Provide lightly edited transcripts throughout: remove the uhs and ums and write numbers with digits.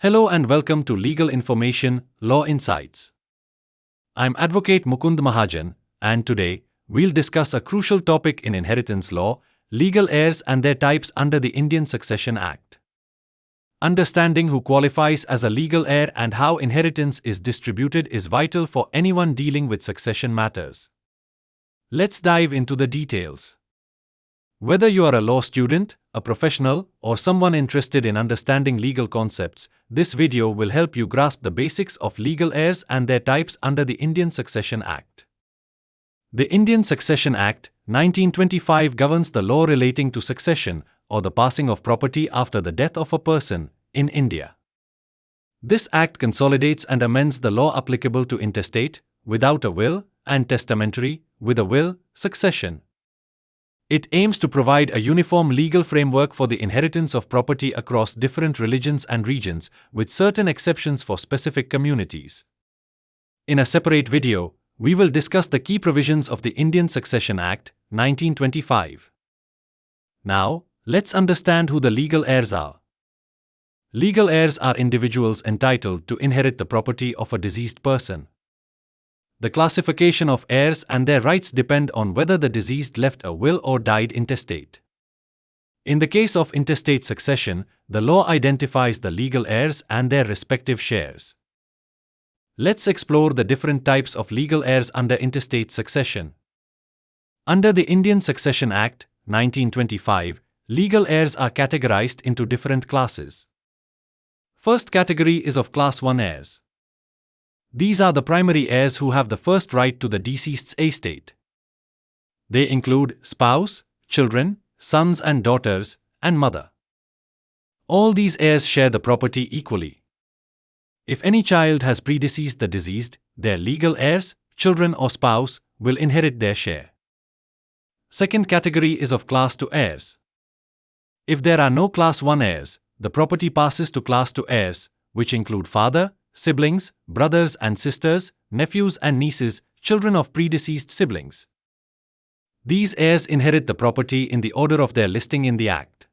Hello and welcome to Legal Information, Law Insights. I'm Advocate Mukund Mahajan, and today we'll discuss a crucial topic in inheritance law: legal heirs and their types under the Indian Succession Act. Understanding who qualifies as a legal heir and how inheritance is distributed is vital for anyone dealing with succession matters. Let's dive into the details. Whether you are a law student, a professional, or someone interested in understanding legal concepts, this video will help you grasp the basics of legal heirs and their types under the Indian Succession Act. The Indian Succession Act, 1925 governs the law relating to succession, or the passing of property after the death of a person, in India. This act consolidates and amends the law applicable to intestate, without a will, and testamentary, with a will, succession. It aims to provide a uniform legal framework for the inheritance of property across different religions and regions, with certain exceptions for specific communities. In a separate video, we will discuss the key provisions of the Indian Succession Act, 1925. Now, let's understand who the legal heirs are. Legal heirs are individuals entitled to inherit the property of a deceased person. The classification of heirs and their rights depend on whether the deceased left a will or died intestate. In the case of intestate succession, the law identifies the legal heirs and their respective shares. Let's explore the different types of legal heirs under intestate succession. Under the Indian Succession Act, 1925, legal heirs are categorized into different classes. First category is of Class 1 heirs. These are the primary heirs who have the first right to the deceased's estate. They include spouse, children, sons and daughters, and mother. All these heirs share the property equally. If any child has predeceased the deceased, their legal heirs, children or spouse, will inherit their share. Second category is of Class 2 heirs. If there are no Class 1 heirs, the property passes to Class 2 heirs, which include father, siblings, brothers and sisters, nephews and nieces, children of predeceased siblings. These heirs inherit the property in the order of their listing in the Act.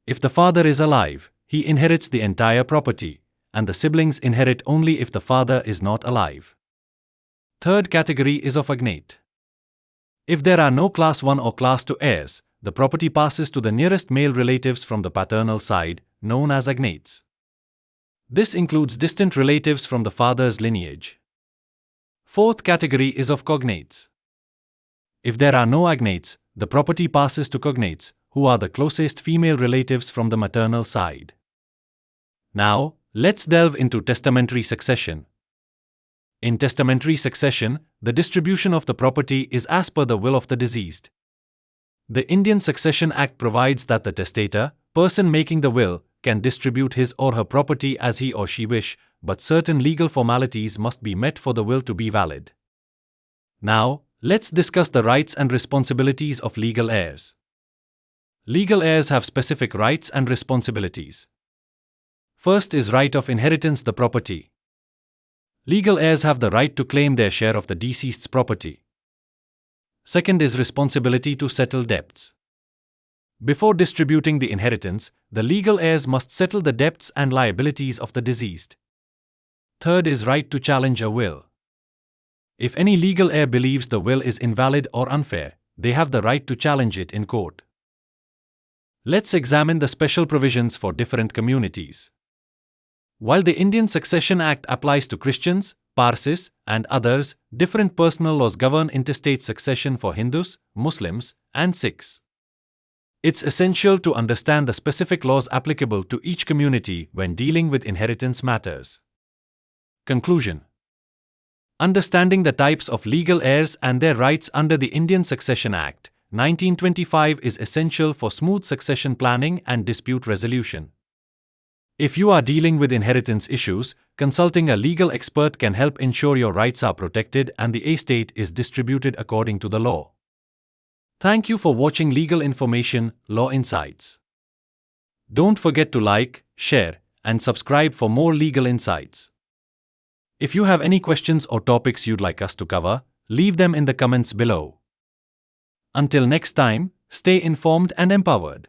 If the father is alive, he inherits the entire property, and the siblings inherit only if the father is not alive. Third category is of agnate. If there are no Class 1 or Class 2 heirs, the property passes to the nearest male relatives from the paternal side, known as agnates. This includes distant relatives from the father's lineage. Fourth category is of cognates. If there are no agnates, the property passes to cognates, who are the closest female relatives from the maternal side. Now, let's delve into testamentary succession. In testamentary succession, the distribution of the property is as per the will of the deceased. The Indian Succession Act provides that the testator, person making the will, can distribute his or her property as he or she wish, but certain legal formalities must be met for the will to be valid. Now, let's discuss the rights and responsibilities of legal heirs. Legal heirs have specific rights and responsibilities. First is right of inheritance the property. Legal heirs have the right to claim their share of the deceased's property. Second is responsibility to settle debts. Before distributing the inheritance, the legal heirs must settle the debts and liabilities of the deceased. Third is right to challenge a will. If any legal heir believes the will is invalid or unfair, they have the right to challenge it in court. Let's examine the special provisions for different communities. While the Indian Succession Act applies to Christians, Parsis, and others, different personal laws govern intestate succession for Hindus, Muslims, and Sikhs. It's essential to understand the specific laws applicable to each community when dealing with inheritance matters. Conclusion: understanding the types of legal heirs and their rights under the Indian Succession Act, 1925 is essential for smooth succession planning and dispute resolution. If you are dealing with inheritance issues, consulting a legal expert can help ensure your rights are protected and the estate is distributed according to the law. Thank you for watching Legal Information, Law Insights. Don't forget to like, share, and subscribe for more legal insights. If you have any questions or topics you'd like us to cover, leave them in the comments below. Until next time, stay informed and empowered.